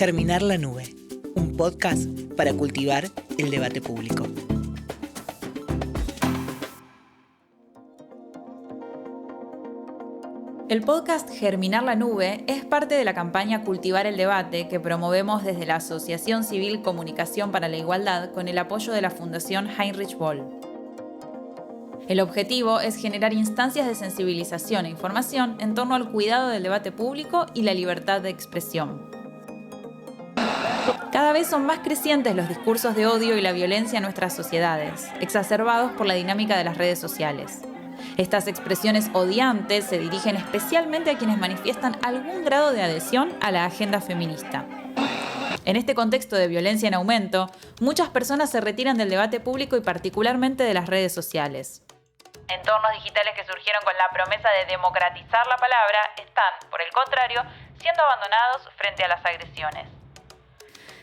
Germinar la Nube, un podcast para cultivar el debate público. El podcast Germinar la Nube es parte de la campaña Cultivar el Debate que promovemos desde la Asociación Civil Comunicación para la Igualdad con el apoyo de la Fundación Heinrich Böll. El objetivo es generar instancias de sensibilización e información en torno al cuidado del debate público y la libertad de expresión. Cada vez son más crecientes los discursos de odio y la violencia en nuestras sociedades, exacerbados por la dinámica de las redes sociales. Estas expresiones odiantes se dirigen especialmente a quienes manifiestan algún grado de adhesión a la agenda feminista. En este contexto de violencia en aumento, muchas personas se retiran del debate público y particularmente de las redes sociales. Entornos digitales que surgieron con la promesa de democratizar la palabra están, por el contrario, siendo abandonados frente a las agresiones.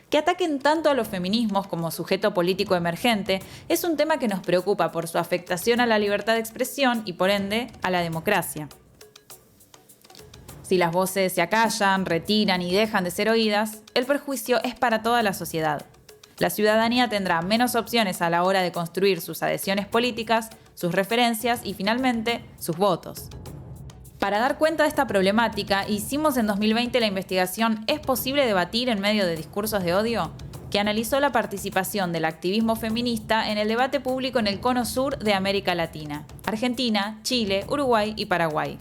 Que ataquen tanto a los feminismos como sujeto político emergente es un tema que nos preocupa por su afectación a la libertad de expresión y, por ende, a la democracia. Si las voces se acallan, retiran y dejan de ser oídas, el perjuicio es para toda la sociedad. La ciudadanía tendrá menos opciones a la hora de construir sus adhesiones políticas, sus referencias y, finalmente, sus votos. Para dar cuenta de esta problemática, hicimos en 2020 la investigación ¿Es posible debatir en medio de discursos de odio?, que analizó la participación del activismo feminista en el debate público en el cono sur de América Latina, Argentina, Chile, Uruguay y Paraguay.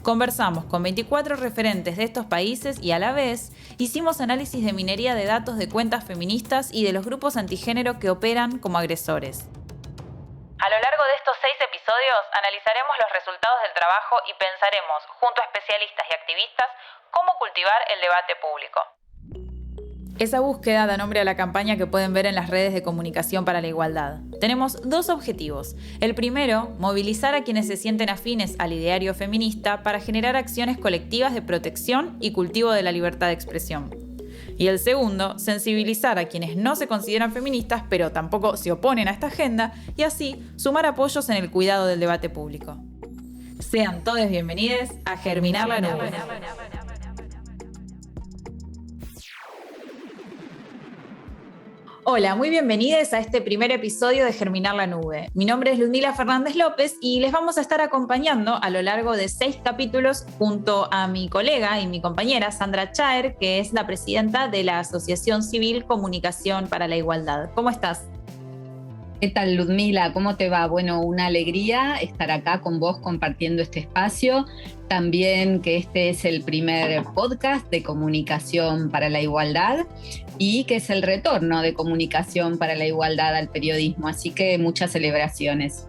Conversamos con 24 referentes de estos países y a la vez hicimos análisis de minería de datos de cuentas feministas y de los grupos antigénero que operan como agresores. A lo largo de estos 6 episodios analizaremos los resultados del trabajo y pensaremos, junto a especialistas y activistas, cómo cultivar el debate público. Esa búsqueda da nombre a la campaña que pueden ver en las redes de comunicación para la igualdad. Tenemos 2 objetivos. El primero, movilizar a quienes se sienten afines al ideario feminista para generar acciones colectivas de protección y cultivo de la libertad de expresión. Y el segundo, sensibilizar a quienes no se consideran feministas, pero tampoco se oponen a esta agenda, y así sumar apoyos en el cuidado del debate público. Sean todos bienvenidos a Germinar la Nube. Hola, muy bienvenidos a este primer episodio de Germinar la Nube. Mi nombre es Ludmila Fernández López y les vamos a estar acompañando a lo largo de 6 capítulos junto a mi colega y mi compañera Sandra Chaer, que es la presidenta de la Asociación Civil Comunicación para la Igualdad. ¿Cómo estás? ¿Qué tal, Ludmila? ¿Cómo te va? Bueno, una alegría estar acá con vos compartiendo este espacio. También que este es el primer podcast de Comunicación para la Igualdad y que es el retorno de Comunicación para la Igualdad al periodismo. Así que muchas celebraciones.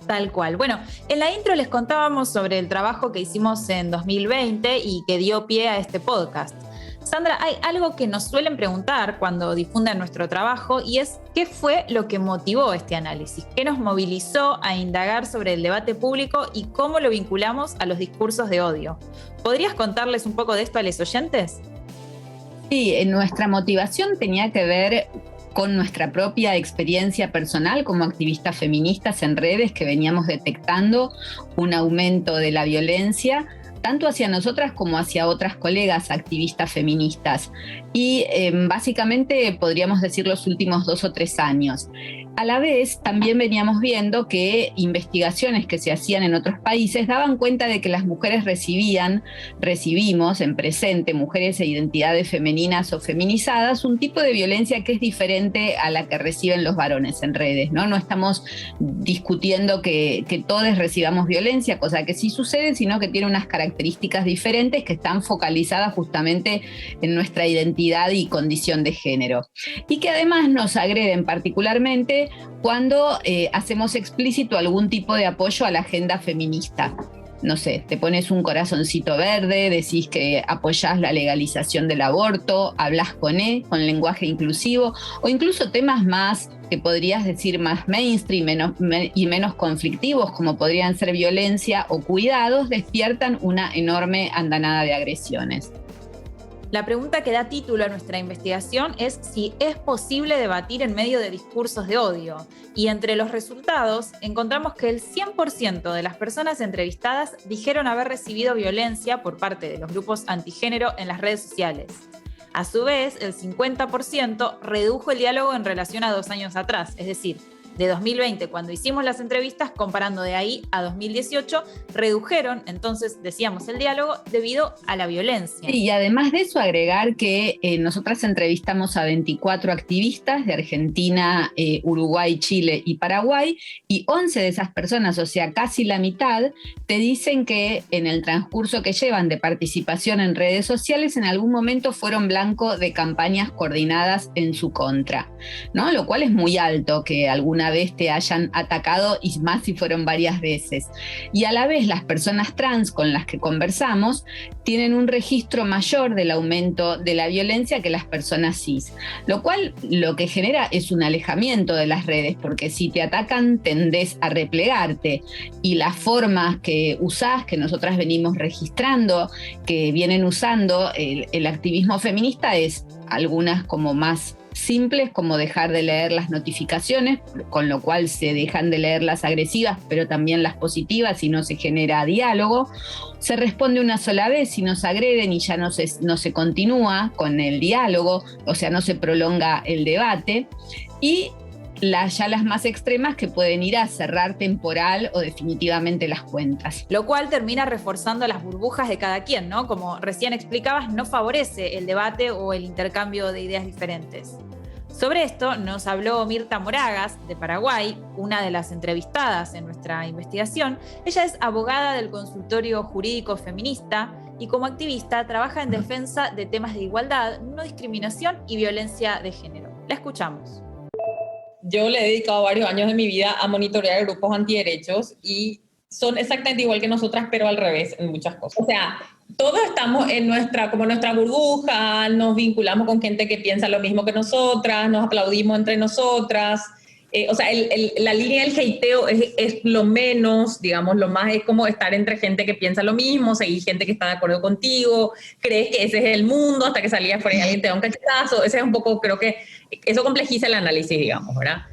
Tal cual. Bueno, en la intro les contábamos sobre el trabajo que hicimos en 2020 y que dio pie a este podcast. Sandra, hay algo que nos suelen preguntar cuando difunden nuestro trabajo y es ¿qué fue lo que motivó este análisis? ¿Qué nos movilizó a indagar sobre el debate público y cómo lo vinculamos a los discursos de odio? ¿Podrías contarles un poco de esto a los oyentes? Sí, nuestra motivación tenía que ver con nuestra propia experiencia personal como activistas feministas en redes, que veníamos detectando un aumento de la violencia tanto hacia nosotras como hacia otras colegas activistas feministas. Y básicamente podríamos decir los últimos 2 o 3 años. A la vez también veníamos viendo que investigaciones que se hacían en otros países daban cuenta de que las mujeres recibimos en presente, mujeres e identidades femeninas o feminizadas, un tipo de violencia que es diferente a la que reciben los varones en redes, ¿no? No estamos discutiendo que todos recibamos violencia, cosa que sí sucede, sino que tiene unas características diferentes que están focalizadas justamente en nuestra identidad y condición de género. Y que además nos agreden particularmente cuando hacemos explícito algún tipo de apoyo a la agenda feminista. No sé, te pones un corazoncito verde, decís que apoyás la legalización del aborto, hablas con lenguaje inclusivo, o incluso temas más, que podrías decir más mainstream y menos conflictivos, como podrían ser violencia o cuidados, despiertan una enorme andanada de agresiones. La pregunta que da título a nuestra investigación es si es posible debatir en medio de discursos de odio. Y entre los resultados encontramos que el 100% de las personas entrevistadas dijeron haber recibido violencia por parte de los grupos antigénero en las redes sociales. A su vez, el 50% redujo el diálogo en relación a 2 años atrás, es decir, de 2020, cuando hicimos las entrevistas, comparando de ahí a 2018, redujeron, entonces, decíamos, el diálogo debido a la violencia. Sí, y además de eso, agregar que nosotras entrevistamos a 24 activistas de Argentina, Uruguay, Chile y Paraguay, y 11 de esas personas, o sea, casi la mitad, te dicen que en el transcurso que llevan de participación en redes sociales, en algún momento fueron blanco de campañas coordinadas en su contra, ¿no? Lo cual es muy alto, que alguna vez te hayan atacado, y más si fueron varias veces. Y a la vez las personas trans con las que conversamos tienen un registro mayor del aumento de la violencia que las personas cis, lo cual lo que genera es un alejamiento de las redes, porque si te atacan tendés a replegarte, y las formas que usás, que nosotras venimos registrando, que vienen usando el activismo feminista, es algunas como más simples, como dejar de leer las notificaciones, con lo cual se dejan de leer las agresivas, pero también las positivas, y no se genera diálogo. Se responde una sola vez y nos agreden y ya no se continúa con el diálogo, o sea, no se prolonga el debate. Y ya las más extremas, que pueden ir a cerrar temporal o definitivamente las cuentas. Lo cual termina reforzando las burbujas de cada quien, ¿no? Como recién explicabas, no favorece el debate o el intercambio de ideas diferentes. Sobre esto nos habló Mirta Moragas, de Paraguay, una de las entrevistadas en nuestra investigación. Ella es abogada del consultorio jurídico feminista y como activista trabaja en defensa de temas de igualdad, no discriminación y violencia de género. La escuchamos. Yo le he dedicado varios años de mi vida a monitorear grupos antiderechos y son exactamente igual que nosotras, pero al revés en muchas cosas. O sea, todos estamos en nuestra burbuja, nos vinculamos con gente que piensa lo mismo que nosotras, nos aplaudimos entre nosotras. O sea, la línea del hateo es lo menos, digamos, lo más es como estar entre gente que piensa lo mismo, seguir gente que está de acuerdo contigo, crees que ese es el mundo hasta que salías por ahí y alguien te da un cachetazo. Ese es un poco, creo que eso complejiza el análisis, digamos, ¿verdad?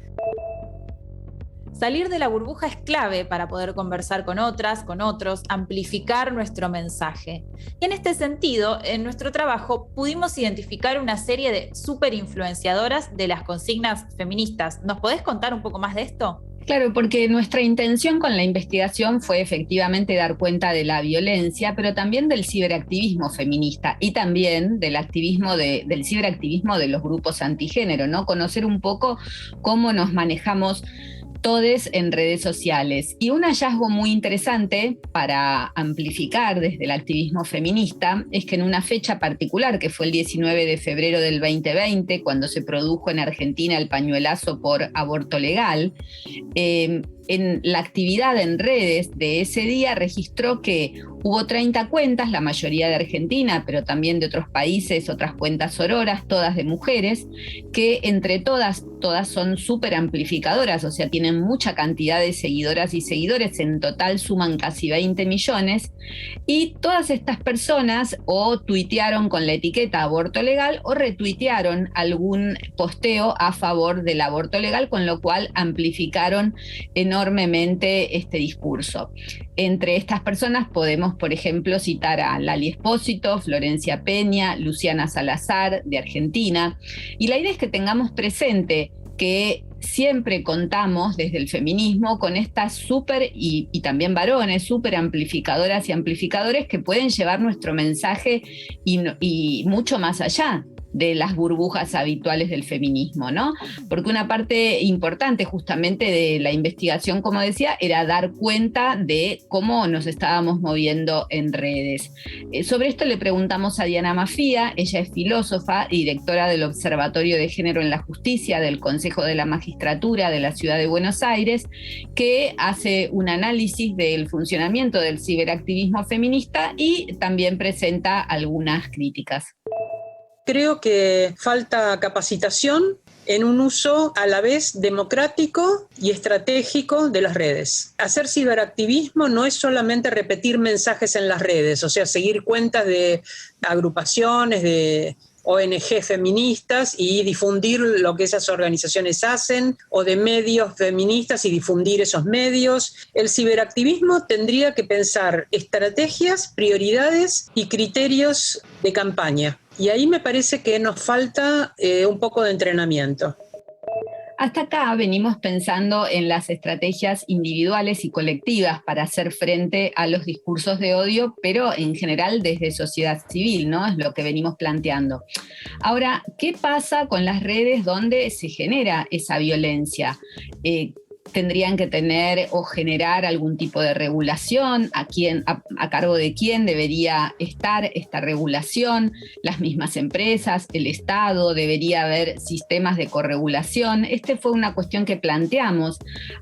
Salir de la burbuja es clave para poder conversar con otras, con otros, amplificar nuestro mensaje. Y en este sentido, en nuestro trabajo pudimos identificar una serie de superinfluenciadoras de las consignas feministas. ¿Nos podés contar un poco más de esto? Claro, porque nuestra intención con la investigación fue efectivamente dar cuenta de la violencia, pero también del ciberactivismo feminista y también del ciberactivismo de los grupos antigénero, ¿no? Conocer un poco cómo nos manejamos todes en redes sociales. Y un hallazgo muy interesante para amplificar desde el activismo feminista es que en una fecha particular, que fue el 19 de febrero del 2020, cuando se produjo en Argentina el pañuelazo por aborto legal, en la actividad en redes de ese día registró que hubo 30 cuentas, la mayoría de Argentina, pero también de otros países, otras cuentas sororas, todas de mujeres, que entre todas son súper amplificadoras, o sea, tienen mucha cantidad de seguidoras y seguidores, en total suman casi 20 millones, y todas estas personas o tuitearon con la etiqueta aborto legal o retuitearon algún posteo a favor del aborto legal, con lo cual amplificaron enormemente este discurso. Entre estas personas podemos, por ejemplo, citar a Lali Espósito, Florencia Peña, Luciana Salazar, de Argentina. Y la idea es que tengamos presente que siempre contamos desde el feminismo con estas súper, y también varones, súper amplificadoras y amplificadores que pueden llevar nuestro mensaje y mucho más allá de las burbujas habituales del feminismo, ¿no? Porque una parte importante justamente de la investigación, como decía, era dar cuenta de cómo nos estábamos moviendo en redes. Sobre esto le preguntamos a Diana Mafía, ella es filósofa y directora del Observatorio de Género en la Justicia del Consejo de la Magistratura de la Ciudad de Buenos Aires, que hace un análisis del funcionamiento del ciberactivismo feminista y también presenta algunas críticas. Creo que falta capacitación en un uso a la vez democrático y estratégico de las redes. Hacer ciberactivismo no es solamente repetir mensajes en las redes, o sea, seguir cuentas de agrupaciones, de ONG feministas y difundir lo que esas organizaciones hacen, o de medios feministas y difundir esos medios. El ciberactivismo tendría que pensar estrategias, prioridades y criterios de campaña. Y ahí me parece que nos falta un poco de entrenamiento. Hasta acá venimos pensando en las estrategias individuales y colectivas para hacer frente a los discursos de odio, pero en general desde sociedad civil, ¿no? Es lo que venimos planteando. Ahora, ¿qué pasa con las redes donde se genera esa violencia? Tendrían que tener o generar algún tipo de regulación, a cargo de quién debería estar esta regulación, las mismas empresas, el Estado, debería haber sistemas de corregulación. Esta fue una cuestión que planteamos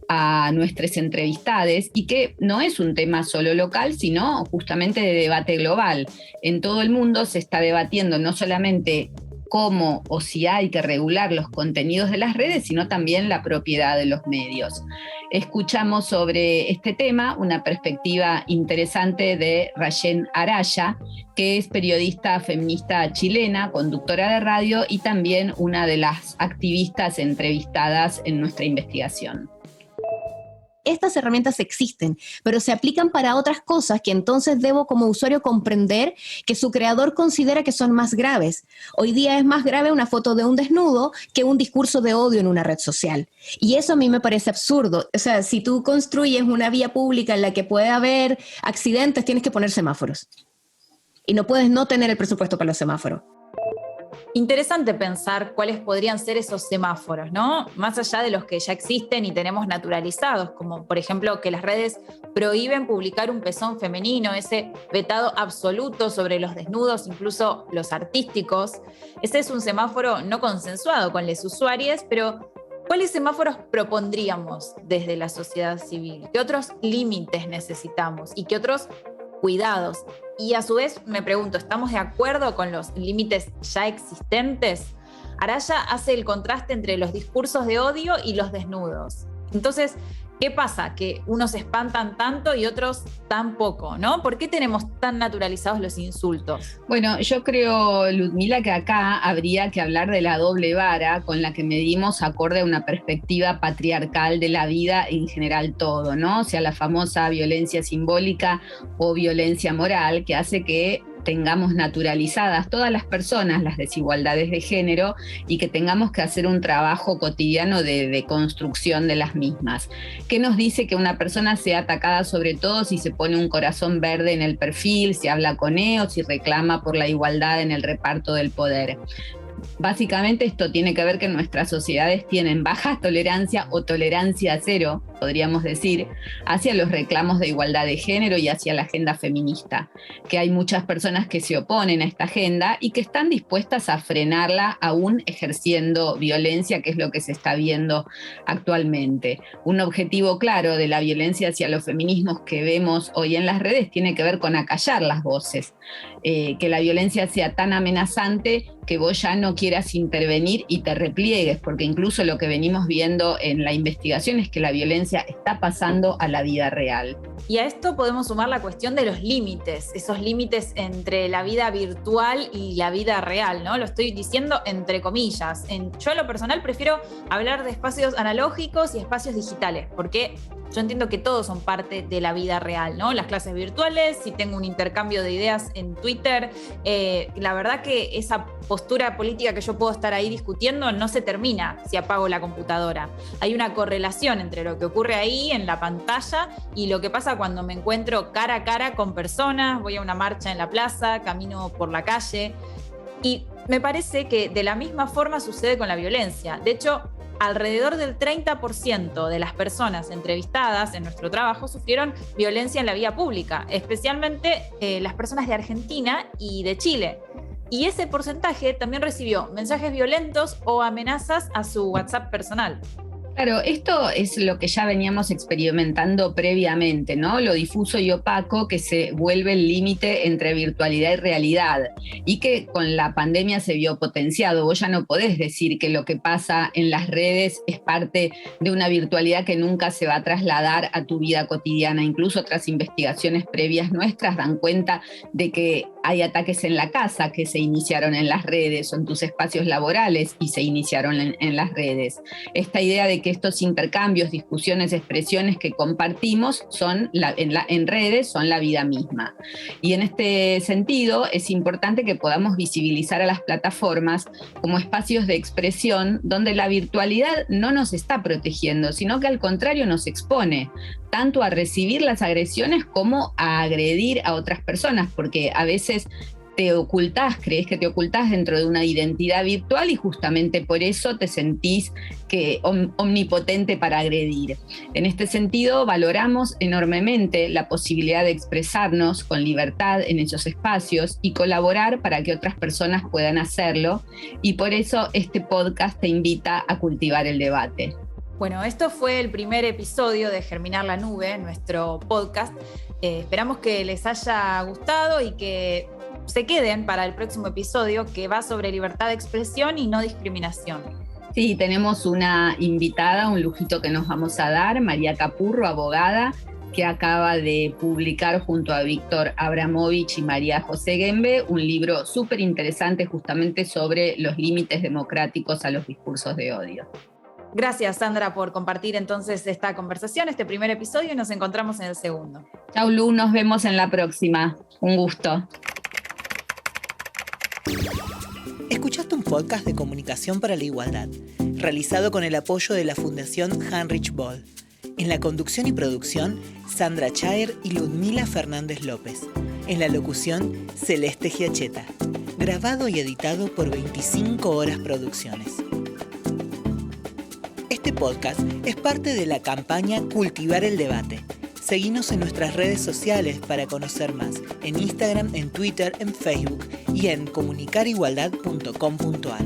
a nuestros entrevistados y que no es un tema solo local, sino justamente de debate global. En todo el mundo se está debatiendo no solamente cómo o si hay que regular los contenidos de las redes, sino también la propiedad de los medios. Escuchamos sobre este tema una perspectiva interesante de Rayen Araya, que es periodista feminista chilena, conductora de radio y también una de las activistas entrevistadas en nuestra investigación. Estas herramientas existen, pero se aplican para otras cosas que entonces debo como usuario comprender que su creador considera que son más graves. Hoy día es más grave una foto de un desnudo que un discurso de odio en una red social. Y eso a mí me parece absurdo. O sea, si tú construyes una vía pública en la que puede haber accidentes, tienes que poner semáforos. Y no puedes no tener el presupuesto para los semáforos. Interesante pensar cuáles podrían ser esos semáforos, ¿no? Más allá de los que ya existen y tenemos naturalizados, como por ejemplo que las redes prohíben publicar un pezón femenino, ese vetado absoluto sobre los desnudos, incluso los artísticos. Ese es un semáforo no consensuado con los usuarios, pero ¿cuáles semáforos propondríamos desde la sociedad civil? ¿Qué otros límites necesitamos? ¿Y qué otros cuidados? Y a su vez me pregunto, ¿estamos de acuerdo con los límites ya existentes? Araya hace el contraste entre los discursos de odio y los desnudos. Entonces, ¿qué pasa? Que unos se espantan tanto y otros tan poco, ¿no? ¿Por qué tenemos tan naturalizados los insultos? Bueno, yo creo, Ludmila, que acá habría que hablar de la doble vara con la que medimos acorde a una perspectiva patriarcal de la vida en general todo, ¿no? O sea, la famosa violencia simbólica o violencia moral que hace que tengamos naturalizadas todas las personas las desigualdades de género y que tengamos que hacer un trabajo cotidiano de construcción de las mismas. ¿Qué nos dice que una persona sea atacada sobre todo si se pone un corazón verde en el perfil, si habla con EO, si reclama por la igualdad en el reparto del poder? Básicamente esto tiene que ver que nuestras sociedades tienen baja tolerancia o tolerancia cero, podríamos decir, hacia los reclamos de igualdad de género y hacia la agenda feminista, que hay muchas personas que se oponen a esta agenda y que están dispuestas a frenarla aún ejerciendo violencia, que es lo que se está viendo actualmente. Un objetivo claro de la violencia hacia los feminismos que vemos hoy en las redes tiene que ver con acallar las voces, que la violencia sea tan amenazante que vos ya no quieras intervenir y te repliegues, porque incluso lo que venimos viendo en la investigación es que la violencia está pasando a la vida real. Y a esto podemos sumar la cuestión de los límites, esos límites entre la vida virtual y la vida real, ¿no? Lo estoy diciendo entre comillas. Yo en lo personal prefiero hablar de espacios analógicos y espacios digitales, porque yo entiendo que todos son parte de la vida real, ¿no? Las clases virtuales, si tengo un intercambio de ideas en Twitter, la verdad que esa postura política que yo puedo estar ahí discutiendo no se termina si apago la computadora. Hay una correlación entre lo que ocurre ahí en la pantalla y lo que pasa cuando me encuentro cara a cara con personas, voy a una marcha en la plaza, camino por la calle. Y me parece que de la misma forma sucede con la violencia. De hecho, alrededor del 30% de las personas entrevistadas en nuestro trabajo sufrieron violencia en la vía pública, especialmente las personas de Argentina y de Chile. Y ese porcentaje también recibió mensajes violentos o amenazas a su WhatsApp personal. Claro, esto es lo que ya veníamos experimentando previamente, ¿no? Lo difuso y opaco que se vuelve el límite entre virtualidad y realidad y que con la pandemia se vio potenciado. Vos ya no podés decir que lo que pasa en las redes es parte de una virtualidad que nunca se va a trasladar a tu vida cotidiana. Incluso otras investigaciones previas nuestras dan cuenta de que hay ataques en la casa que se iniciaron en las redes o en tus espacios laborales y se iniciaron en las redes. Esta idea de que estos intercambios, discusiones, expresiones que compartimos en redes son la vida misma. Y en este sentido es importante que podamos visibilizar a las plataformas como espacios de expresión donde la virtualidad no nos está protegiendo, sino que al contrario nos expone tanto a recibir las agresiones como a agredir a otras personas, porque a veces crees que te ocultás dentro de una identidad virtual y justamente por eso te sentís omnipotente para agredir. En este sentido, valoramos enormemente la posibilidad de expresarnos con libertad en esos espacios y colaborar para que otras personas puedan hacerlo, y por eso este podcast te invita a cultivar el debate. Bueno, esto fue el primer episodio de Germinar la Nube, nuestro podcast. Esperamos que les haya gustado y que se queden para el próximo episodio, que va sobre libertad de expresión y no discriminación. Sí, tenemos una invitada, un lujito que nos vamos a dar, María Capurro, abogada, que acaba de publicar junto a Víctor Abramovich y María José Gembe un libro súper interesante justamente sobre los límites democráticos a los discursos de odio. Gracias, Sandra, por compartir entonces esta conversación, este primer episodio, y nos encontramos en el segundo. Chau, Lu, nos vemos en la próxima. Un gusto. Escuchaste un podcast de Comunicación para la Igualdad, realizado con el apoyo de la Fundación Heinrich Böll. En la conducción y producción, Sandra Chaer y Ludmila Fernández López. En la locución, Celeste Giacheta. Grabado y editado por 25 Horas Producciones. Este podcast es parte de la campaña Cultivar el Debate. Seguinos en nuestras redes sociales para conocer más, en Instagram, en Twitter, en Facebook y en comunicarigualdad.com.ar.